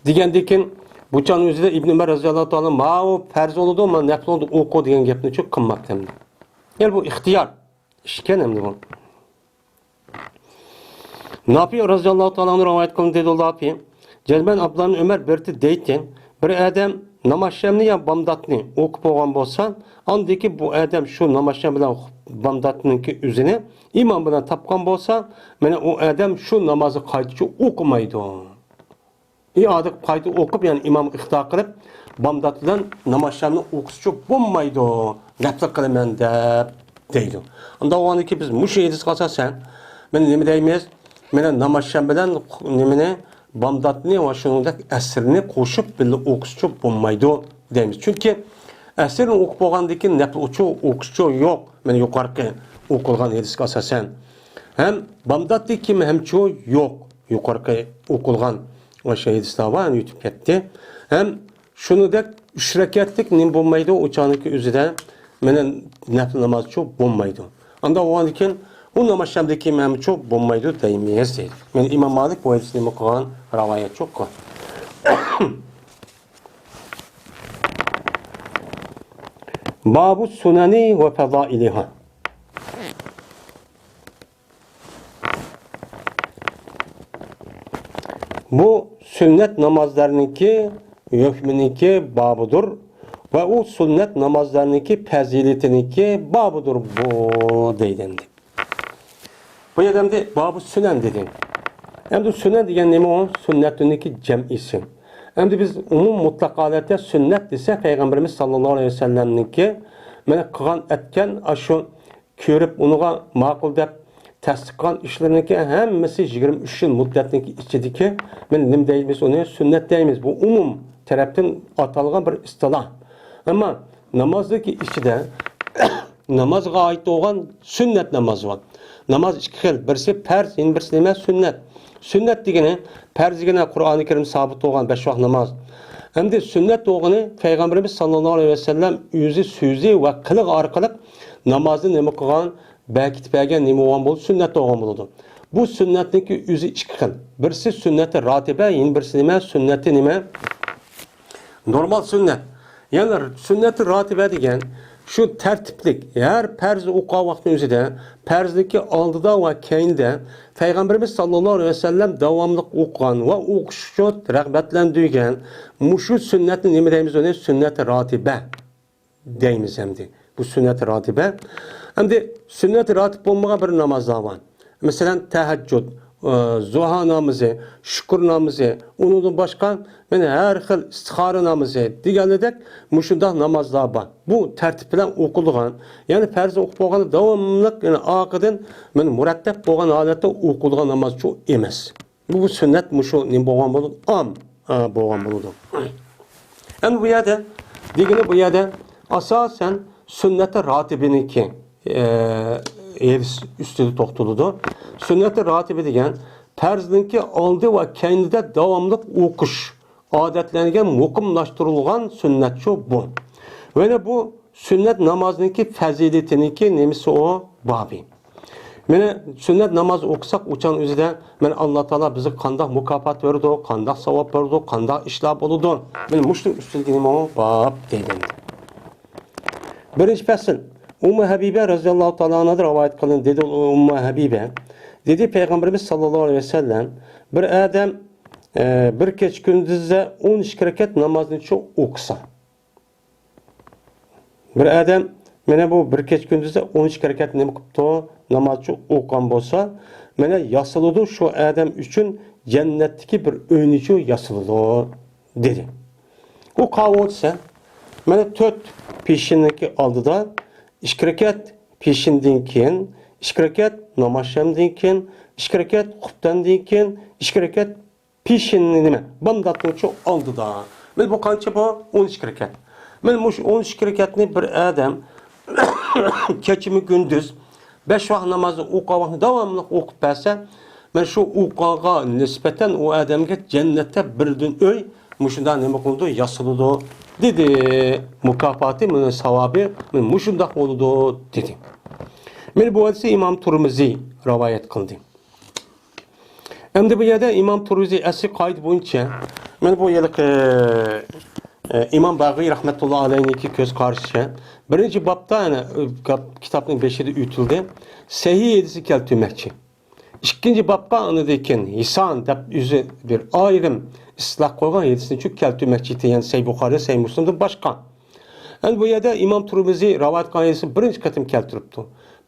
Degandan bu çan o'zida İbn Ömer raziyallohu anhu ma o farz bo'ladi, ma nafl bo'ladi o'qi degan gapni çok qilmoqda. Yani bu ixtiyor. İşken endi bu. Nafi raziyallohu anhu rivoyat qildi dedi Nafi. Cezben Abdullah Ömer berdi deydi. Bir adam namazşamni ya bamdatni o'qib bo'lgan bo'lsa, andiki bu adam shu namazşam bilan bamdatninki o'zini imom bilan topgan bo'lsa, mana u adam shu namozni qaytacha o'qimaydi. İade qayta o'qib, yani imom ixto qilib, bamdat bilan namazşamni o'qishchi bo'lmaydi. Gaplar qilaman deb deydi. Unda o'g'aniki biz mush edis qasasan, men nima deymiz? Mana namazşam bilan nimani bamdatni va shuningdek asrni qo'shib birga o'qishchi bo'lmaydi deymiz. Chunki asrni o'qib bo'lgandan keyin nafl o'qishchi yo'q. Mana yuqorqi o'qilgan hadisga asosan ham bamdatni kim hamchi yo'q. Yuqorqi o'qilgan o'sha hadislar var, yutib ketdi. Ham shuningdek 3 rakatlik nim bo'lmaydi, o'chaniki o'zida mana nafl namozchi bo'lmaydi. Unda o'g'andan keyin u namazshamdagi imom çok bo'lmaydi deymiz deydi. Men İmam Malik bu hadisni qilgan rivoyat çok ko'p. Babu sunani ve fadailiha. Bu sünnet namazlarınki hükmünki babıdır ve o sünnet namazlarınki faziletinki babıdır bu deyildi. Bu yerdemde babı sünen dedi. Hem de sünen diyen neymi o? Sünnetinki cem'isi. Hem de biz umum mutlak alette sünnet ise Peygamberimiz sallallahu aleyhi ve sellem'ninki mene kıgan etken aşı körüp onuğa makul dep tasdiqqan işlerinki hemmesi 23 yıl muddetindeki içindeki men nim deyimiz onu sünnet deyimiz. Bu umum taraftan atalgan bir istilah. Ama namazdaki içinde namazga ait olan sünnet namazı var. Namaz iki xil. Birisi farz, birisi nima sünnet. Sünnet degeni farz degeni Qur'oni Karim sabit olan 5 vaqt namaz. Hamda sünnet degeni Peygamberimiz sallallahu aleyhi ve sellem o'zi so'zi va qiliq orqali namozni nima qilgan, belki bergan nima bo'lgan bo'ldi, sünnet bo'lgan bo'ladi. Bu sünnetniki o'zi iki xil. Birisi sünneti ratiba, birisi nima? Sünneti nima? Normal sünnet. Yani sünneti ratiba degan şu tertiplik, her perz o'qigan vaqtning o'zida, perzniki oldida va keyinda Peygamberimiz sallallohu alayhi vasallam davomli o'qigan va o'qishga rag'batlantirgan mushu sunnatni nima deymiz uni? Sunnati ratiba deymiz endi. Bu sunnati ratiba. Endi sunnati ratib bo'lmagan bir namozlar bor. Mesela teheccüd, zuha namazı, şükür namazı, onun başka her xil istihara namazı deganidek muşunda namazlar var. Bu tertip bilen okulgan, yani farz okup bolğan davamlılık, yani aqıdan murattab bolğan holatda okulgan namaz çok emas. Bu sünnet muşu ne bolğan bolup bolğan boludu. Yani bu yerda degeni bu yerda asasen sünnet-i ratibiniki üstüde toxtuludu. Sünnet-i ratibi degan farzninki oldi ve kendide davamlıq okuş adetlengen muqimlashtirilgan sünnet şu bu. Ve bu sünnet namazınki faziletiniki nemisi o babi. Mene sünnet namaz okusak uçan üzere men Allah Teala bizi qandaq mukafat verdi, qandaq savab verdi, qandaq işler boludu. Men muştum üstülgeni o bab deydim. Birinci fasıl Ummu Habibe radıyallahu ta'ala anhadır rivayet kılın dedi Ummu Habibe. Dedi Peygamberimiz sallallahu aleyhi ve sellem bir adam bir keç gündüzde 12 rekat namazını çok okusa. Bir adam mene bu bir keç gündüzde 12 rekat ne kıptı namaz çok okuyan bolsa mene yasılıdı şu adam üçün cennetteki bir öynücü yasılıdı dedi. O kavutsa mene 4 peşindeki aldı da 2 rekat peşinden keyin 2 rekat namazşamdan keyin 2 rekat xuftandan keyin 2 rekat peşinden nima bandatni çok aldı da. Men bu qancha bu 12 rekat. Men mush 12 rekatni bir adam keçimi gündüz 5 vaqt namazı o'qib davomli o'qib bersa, men shu o'qiga nisbatan o adamga jannatda birdan uy mushundan nima qildi yasildi dedi. Mukafati men savobi men mushundaq bo'ldi dedi. Men bu hadisi İmam Turmizi rivayet qildi. Endi bu yerda İmam Turmizi asli qoid bo'yicha men bu yerda İmam Bag'viy rahmetullahi aleyhinki göz karşı birinci babda yani kitabın 5'de ütüldü. Sahih hadisi keltirmekçi. İkinci babda anıdayken Hisan dep yüzü bir ayrım ıslah koygan hadisini çok keltirmekçi. Yani Sahih Bukhari, Sahih Müslim'den başka. Yani bu yerde İmam Turmizi rivayet kayısı birinci katım keltiripti.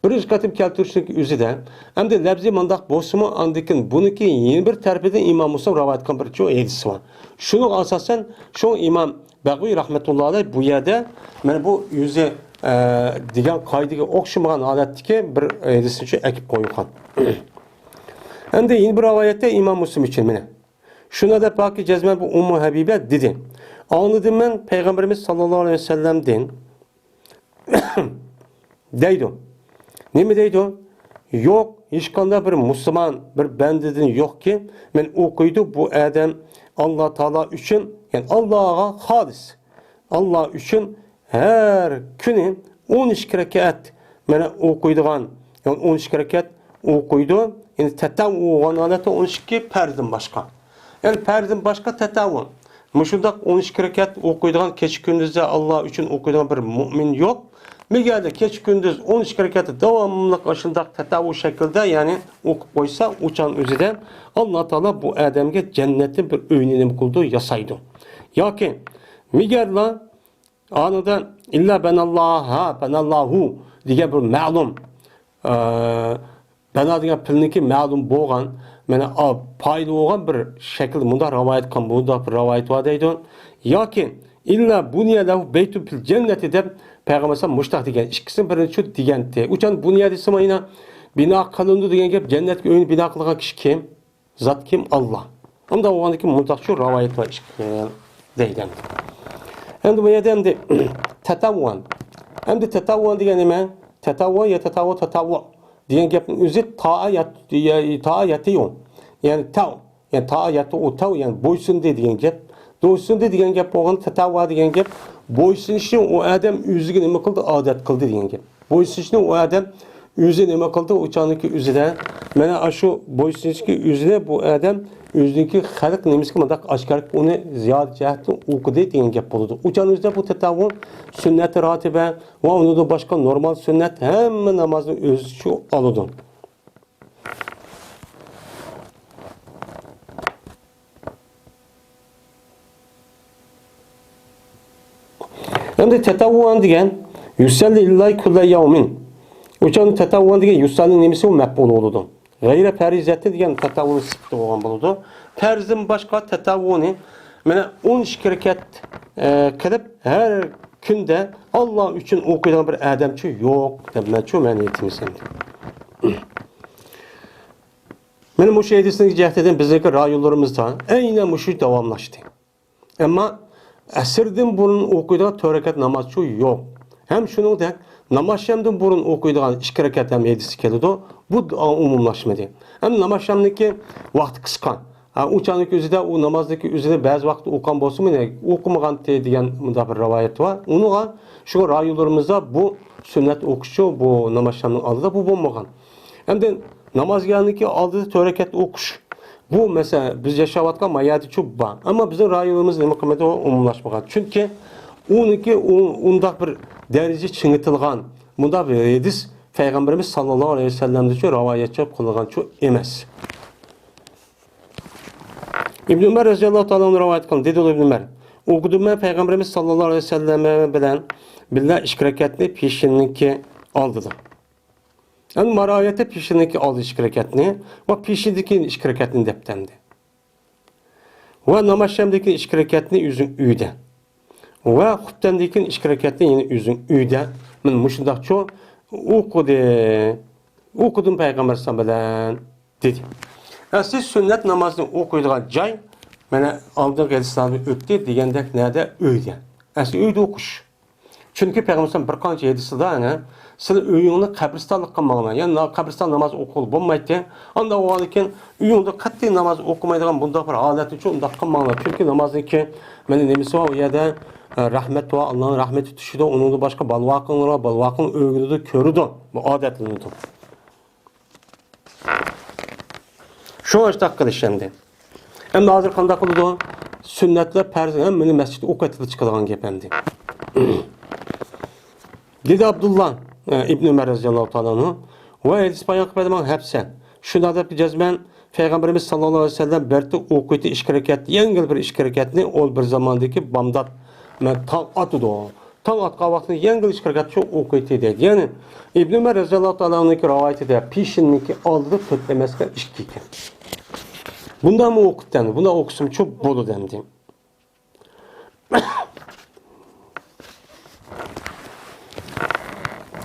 Birinci katım keltirişindeki yüzü de hem de lebzi mandak boşumu andikin bununki yeni bir terpiden İmam Müslim rivayet kan bir çoğu hadisi var. Şunu asasen şu İmam Bag'viy rahmetullahi aleyh bu yerde yani bu yüzü degan qaydiga o'xshamagan holatdagi bir hadisni ekib qo'ygan. Endi yeni bir rivayette İmam Müslim için mene. Şuna da paki cezmen bu Ummu Habibe dedi. Anladım ben Peygamberimiz sallallahu aleyhi ve sellem'den deydi. Ne mi deydi? Yok, hiç kanda bir Müslüman bir bendedin yok ki men okuydu bu adam Allah Teala için yani Allah'a halis. Allah için her günü 12 rekat mene okuyduğun yani 12 rekat okuydu. Yani tetavvu olanlarda 12 perdin başka. Yani perdin başka tetavvu. Muşundak 12 rekat okuyduğun keç gündüzde Allah için okuyduğun bir mümin yok. Megerde keç gündüz 12 rekatı devamlı aşındak tetavvu şekilde yani okup koysa uçan özüden Allah Teala bu adamga cennetin bir öynini kıldı yasaydı. Ya ki migerla anında illa ben Allahu diye bir ma'lum bana diye pilniki ma'lum boğan mene paylı olan bir şekilde bunda rivayet kan bunda bir rivayet var deydi. Ya ki illa buniyada beytü fil cenneti de Peygamber muştaq degan ikkisini birinchi degandi. Uçan bunyad ismayna bina qilindi degan gap jannatga uyni bina qilgan kishi kim? Zot kim? Allah. Unda o'g'andiki mutlaq shu rivoyat var deydi. Endi bu yerda endi tatavvun. Endi tatavvun degan nima? Tatavvun ya tatavvu degan gapning o'zi taayati yo'q. Yani taayati o tav yani bo'ysun degan gap. Bo'ysun degan gap bo'lgan tatavvu degan gap bo'ysunishni o adam o'ziga nima qildi? Odat qildi degan gap. Bo'ysunishni o adam o'zi nima qildi? O'chaniki o'zida mana shu bo'ysunishki o'zida bu adam o'ziniki xalq nimasiga mandaq oshkor uni ziyod jihatdan o'qidi degan gap bo'ladi. O'chan o'zida bu tatavvun sunnat-i rotiba va unda boshqa normal sunnat hamma namozni o'zi shu oladi. Endi tatavvun degan yusalli lillahi kulla yawmin. O'shan tatavvun degan yusalli nimasi u maqbul bo'ladi. Gayri farizatni degan tatavvuni sifati bo'lgan bo'ladi. Farzdan boshqa tatavvuni mana 12 rakat qilib har kunda Alloh uchun o'qiydigan bir odamchi yo'q deb men shu ma'niyatimiz endi. Mana bu hadisning jihatidan bizdagi rayonlarimizda aynan shu davomlashdi. Ammo asrdan burun o'qiydigan 4 rakat namozchi yo'q. Ham shuningdek namozshamdan burun o'qiydigan 2 rakat ham hadis keladi. Bu umumlashmadi. Ham namozshamniki vaqti qisqa. Uçanlık özüde o namazdaki özüde bazı vakti okan bolsun mu okumagan degan bunda bir rivayet var. Onu şu rayonlarımızda bu sünnet okuşu bu namazşamın aldıda bu bulmagan. Hem de namaz geldiğindeki aldığı törekat okuş. Bu mesela biz yaşavatkan mayati çok var. Ama bizim rayonlarımız ne mükemmel o umumlaşmagan. Çünkü onunki onda bir derece çıngıtılgan. Bunda bir hadis Peygamberimiz sallallahu aleyhi ve sellem'de şu rivayetçi kılgan çok emez. İbn Ömer radıyallahu ta'ala rivayet kıldı. Dedi İbn Ömer. Okudum ben Peygamberimiz sallallahu aleyhi ve sellem bilen billah işkirakatni peşiniki aldılar. Yani marayete peşiniki aldı işkirakatni ve peşindeki işkirakatni deptendi. Ve namazşamdaki işkirakatni yüzün üyde. Ve hutbemdeki işkirakatni yine yüzün üyde. Ben muşundak çoğu okudum Peygamber sallallahu aleyhi ve sellem dedi. Siz sünnet namazını okuyduğun cay, bana aldığın hadisleri öptü degandek nerede öyle. Aslında öyle okuş. Çünkü Peygamber'in bir kanca hadisi daha ne? Siz öğününü kabristanlık kılmağına, yani kabristan namaz okul bulmaydı. Onda o halde öğününde katli namaz okumaydıgan bunda bir adeti çok onda kılmağına. Çünkü namazın ki, benim nemisi var ya da rahmet var, Allah'ın rahmeti düşüdü, onun da başka balvakın var, balvakın öğünü de körüdü. Bu adetliğini. Şu açtı arkadaşlarımdı. Hem de hazır kandak oldu. Sünnetler perzi hem benim mescidi o katıda çıkarılan gepemdi. Dedi Abdullah İbn Ömer radıyallahu ta'ala ve hadis bayan kıpedemem hepsen. Şunu da cezmen Peygamberimiz sallallahu aleyhi ve sellem berti okuydu işkirakatni, yengil bir işkirakatni ol bir zamandaki Bamdat tağ atıdı o. Tağ atqa vaxtında yengil işkirakatni okuydu dedi. Yani İbn Ömer radıyallahu ta'ala'nın rivayeti de pişinlik aldı tötlemesine işkiyken. Bundan mı okut dendi? Bunda okusum çok bolu dendi.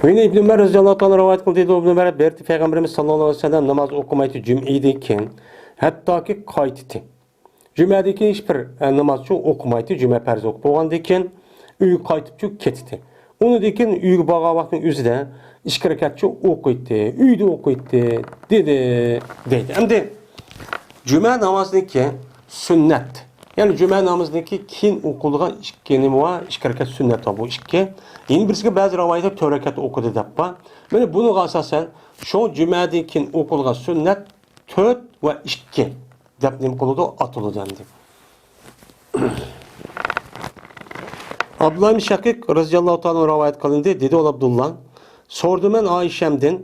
Yine İbn Ömer radıyallahu ta'ala rivayet kıldı dedi İbn Ömer berti Peygamberimiz sallallahu aleyhi ve sellem namaz okumaydı cüm'eydiken hatta ki kaytiti. Cüm'edeki hiçbir namazçı okumaydı cüm'e perzi okup oğandayken üyü kaytıp ketiti. Onu dekin üyü bağa vaxtın üzüde işkirakatçı okuydu, üyde okuydu dedi. Hem de cüme namazındaki sünnet. Yani cüme namazındaki kin okulduğun işkenimi var, işkarakat sünnet var bu işke. Yeni birisi bazı rivayette törekat okudu deppa. Yani bunu asasen şu cümedeki okulduğun sünnet töt ve işke. Depnim koludu atılı dendi. Abdullah bin Şakik radıyallahu ta'ala rivayet kılındı. Dedi ol Abdullah. Sordum ben Ayşem'den.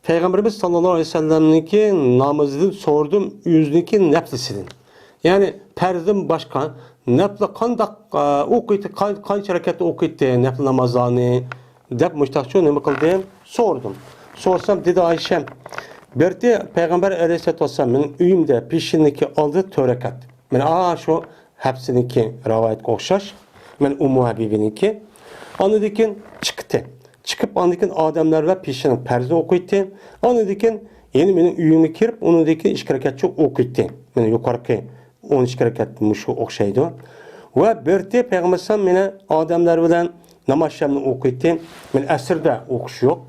Peygamberimiz sallallahu aleyhi ve sellem'ninki namazını sordum, yüzünki neflisinin. Yani perzim başka, nefle kandak okuydu, kaç harekette okuydu nefle namazlarını, dep müştakçı ne kıldım, sordum. Sorsam dedi Ayşem, berdi Peygamber aleyhisselatü vesselam'ın üyümde pişiniki aldı törekat. Ben şu hepsininki rivayet okşaş, ben Ummu Habibi'ninki. Anladıkken çıktı. Çıkıp andikin adamlarla pişinin perzi okuydu. Andikin yeni benim üyümü kirip onundaki işkirakatçı okuydu. Yani yukarıki 10 işkirakatmış okşaydı. Ve berti Peygamber sallallahu adamlar bilen namaz şamını okuydu. Ben esirde okuş yok.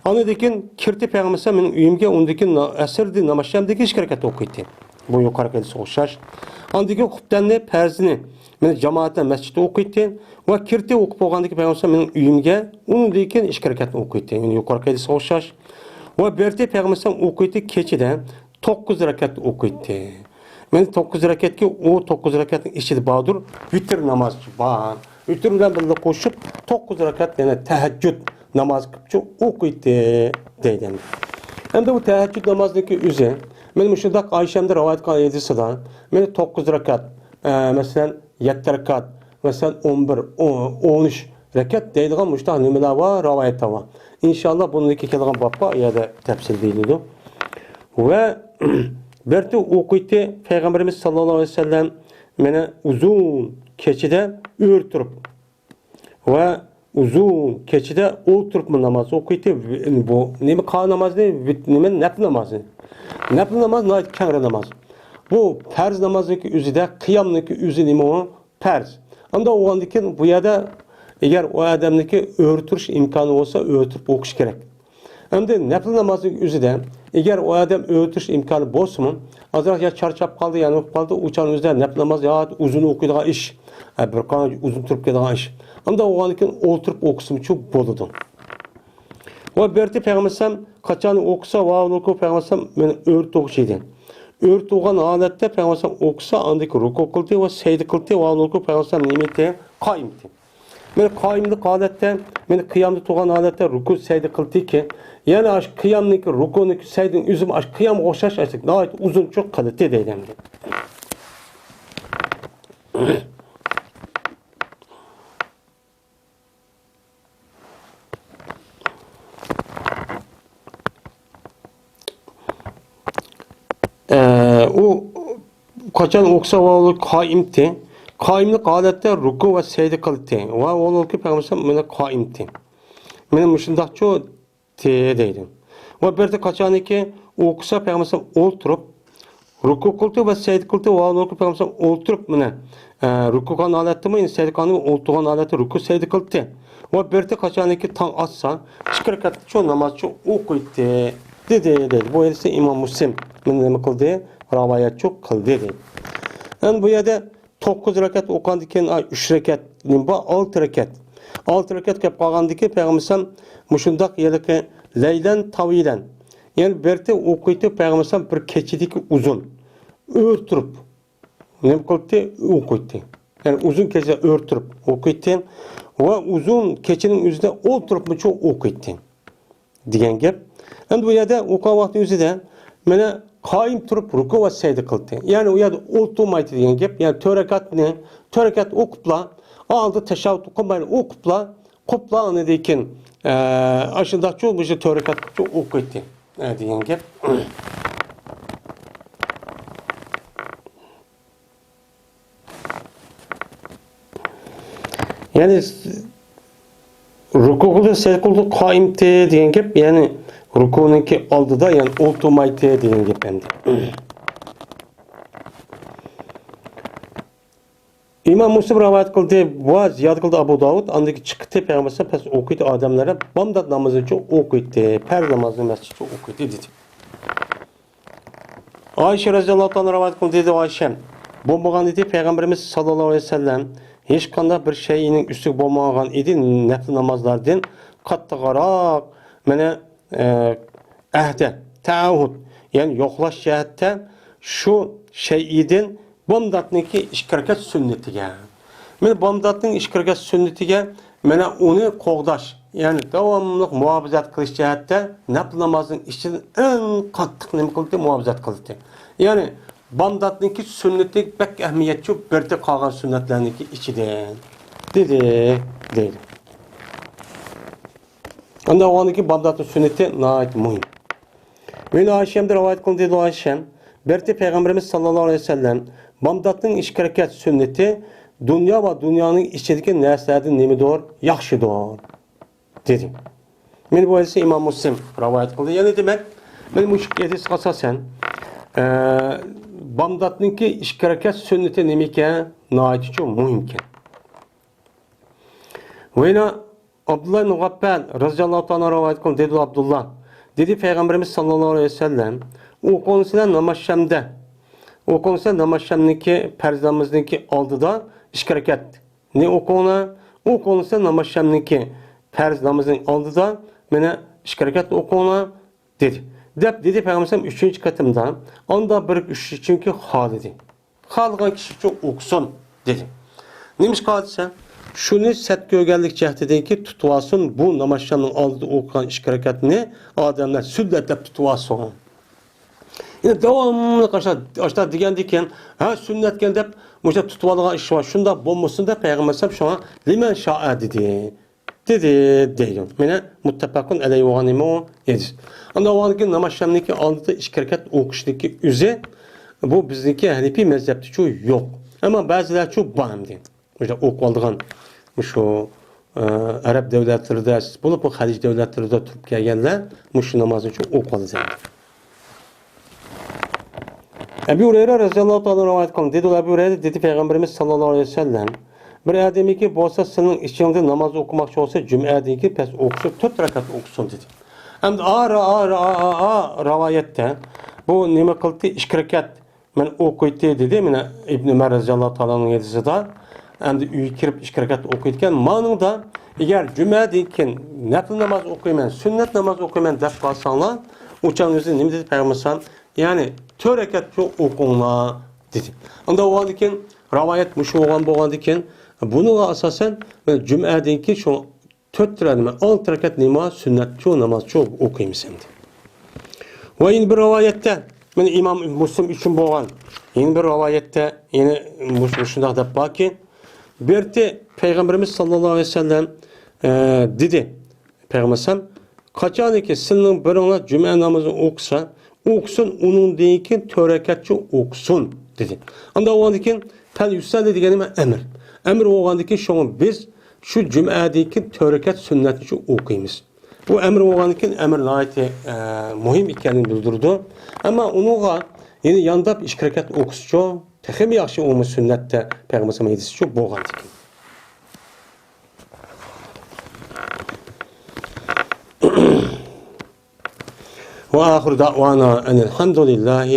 Andikin kirti Peygamber sallallahu üyümge ondaki esirde namaz şamdaki işkirakatı okuydu. Bu yukarıki okşaş. Andikin hutbenli perzini men cemaatten mescitte okuydu ve kirti okup olgandaki Peygamber üyümge onun deyken işkirakatını okuydu. Yani yukarı hadis okşaş. Ve berti Peygamber okuydu keçide 9 rakat okuydu. Men 9 rakat ki o 9 rakatın içinde bağdır vitir namaz var. Vitir bilen birlikte koşup 9 rakat yani teheccüd namaz kılıp okuydu deydi. Hem de bu teheccüd namazındaki üzere men müşadak Ayşem'de rivayet kılan hadisi da men 9 rakat mesela 7 rakat, mesela 11, 13 rakat deydiğin müştah nimeler var, rivayetler var. İnşallah bunun iki kelgan bappa ya da tefsir deyildi. Ve berti okuydu Peygamberimiz sallallahu aleyhi ve sellem mene uzun keçide örtürüp ve uzun keçide oturup mu namaz okuydu. Bu nemi kal namazı nemi nafil namazı. Nafil namaz nayet kengre namaz. Bu farz namazındaki üzüde kıyamdaki üzü nemi o farz. Anda o andaki bu yada eğer o adamdaki örtürüş imkanı olsa örtürüp okuş gerek. Hem de nafil namazındaki üzüde eğer o adam örtürüş imkanı bolsa mı azrak ya çarçap kaldı yanıp kaldı uçan üzerinde nafil namaz ya uzun okuyduğu iş. Bir kan uzun turup gelen iş. Hem de o andaki oturup okusun çok boludu. O berti Peygamber kaçanı okusa vav oku Peygamber men ört okuşuydu. Ört oğan adette Peygamber okusa andaki ruku kıldı ve secde kıldı vav oku Peygamber nimeti kaimdi. Men kaimlik adette men kıyamda tuğan adette ruku secde kıldı ki yani aş kıyamdaki rukuniki secdenin üzüm aş kıyam oşaş açtık. Nayet uzun çok kalite deylemdi. O kaçan oksa valı kaimti. Kaimlik adette ruku ve secde kıldı. Ve oğlu ki Peygamber mene kaimti. Mene müşündak çoğu deydim. Ve berti kaçan ki oksa Peygamber oturup ruku kıldı ve secde kıldı. Ve oğlu ki Peygamber oturup mene ruku kan adette mi? Secde kanı oturan adette ruku secde kıldı. Ve berti kaçan ki tam atsa çıkarkat çoğu namaz çoğu okuydu. Dedi. Bu ise İmam Müslim men kıldı. Ravayet çok kıldı dedi. Yani bu yerde 9 rekat okandiken 3 rekat nimba 6 rekat. 6 rekat kep qalgandiki Peygamber muşundaq yerlikə leylen tavilen. Yani berti okuydu Peygamber bir keçidiki uzun. Örtürüp nem kıldı okuydu. Yani uzun keçide örtürüp okuydu ve uzun keçinin üzerinde oturup mu çok okuydu. Diyen gep. Yani bu yerde okan vakti üzerinde mene kaim turup ruku ve secde kıldı. Yani o yerde oturmaydı diyen gep. Yani törekat ne? Törekat okupla aldı teşavvut okumayla okupla anı deyken aşında çok bir şey törekat çok okuydu. Diyen gep. Yani ruku kıldı secde kıldı kaimti diyen gep. Yani rukununki aldı da yani oturmaydı diyen gep bende. İmam Müslim rivayet kıldı ve ziyade kıldı Abu Davud andaki çıktı Peygamber pes okuydu adamlara bamdat namazı çok okuydu per namazı mescid çok okuydu dedi. Ayşe radhiyallahu anh rivayet kıldı dedi Ayşe bombagan dedi Peygamberimiz sallallahu aleyhi ve sellem hiç kanda bir şeyinin üstü bombagan idi nafil namazlardan kattagarak mene ahde taahhud yani yoklaş cihette şu şeyidin bomdatniki işkirket sünnetiga. Men bomdatning işkirket sünnetiga mena onu qoğdaş. Yani davamlıq muhafazat qilish jihatda nafil namazning ichida eng qattiq nima qildi muhafazat qildi. Yani bomdatniki sünneti bek ahamiyatli berdi qolgan sunnatlarniki ichida. Dedi. Anda oniki bomdatning sünneti nayet muhim. Ve Ayşe'mde rivayet kıldı dedi Ayşem berdi Peygamberimiz sallallahu aleyhi ve sellem bomdatning işkirket sünneti dünya ve dünyanın içindeki neslerden nemidir? Yaxşıdır. Dedi. Men bu hadisi İmam Müslim rivayet kıldı. Yani demek men bu hadis asasen bomdatningki işkirket sünneti nemike nayet çok muhimken. Ve Abdullah ibn Gabbal radıyallahu anh rivayet kıldı dedi Abdullah. Dedi Peygamberimiz sallallahu aleyhi ve sellem o konusunda namazşamda o konusunda namazşamdaki perzamızdaki aldıda işkirket. Ne o konusunda namazşamdaki perz namazın aldıda mene işkirket o konu dedi. Dedi Peygamberim 3. katımda onda bir üç çünkü hal dedi. Halgan kişi çok okusun dedi. Neymiş hadise? Şunu set gölgelik cehdedeki tutuvasın bu namazşamın aldığı okuyan işkireketini adamlar sünnetlep tutuvasın. Yani devamlı aşağı diken ha sünnet geldi müşte tutuvalığa iş var. Şunda bombasında Peygamber şu an limen şa'a dedi. Dedi. Mene muttefakun aleyhi ve ganimo edis. Anda o anki namaz şamdaki aldığı iş rekat okuşdaki üze bu bizdeki Hanefi mezhepte çoğu yok. Ama bazıları çok bağımdı. İşte okaldığın şu Arap devletlerinde, bu Haliç devletlerinde tutup gelgenler şu namazı çok okalı. Ebu Hureyre radıyallahu anh rivayet kılın. Dedi Ebu Hureyre dedi Peygamberimiz sallallahu aleyhi ve sellem bir ademi ki bolsa senin içinde namaz okumak olsa cüm'e ki pes okusun 4 rekat okusun dedi. Hem de ağır rivayette bu nime kıldı 2 rekat men okuydu dedi mi İbn Ömer radıyallahu anh'ın hadisi de hem de üye kirip 2 rekat okuyurken manında eğer cüm'e deyken nafil namaz okuyman sünnet namaz okuyman def kalsanlar uçan özü nime dedi Peygamber yani 4 rekat çok okunla dedi. Onda o andiken rivayet müşü boğandiken bununla asasen cüm'edeki şu 4 rekat 6 rekat namaz sünnet çoğu namaz çok okuyayım şimdi. Ve yine bir rivayette İmam Müslim için boğan yine bir rivayette yine Müslim'de de baki bir de Peygamberimiz sallallahu aleyhi ve sellem dedi Peygamber kaçan ki senin birine cüme namazı okusa okusun onun deyken törekatçı okusun dedi. Anda o andikin tel yüksel dediğine emir. Emir o andikin şu an biz şu cüm'edeki törekat sünnetini okuyumuz. Bu emir o andikin emir layeti mühim ikenini bildirdi. Ama onunla yine yandap işkrekat okusu tehim yaxşı olmuş sünnette Peygamber medisi çok bu andikin. Ve ahir da'vana enelhamdülillahi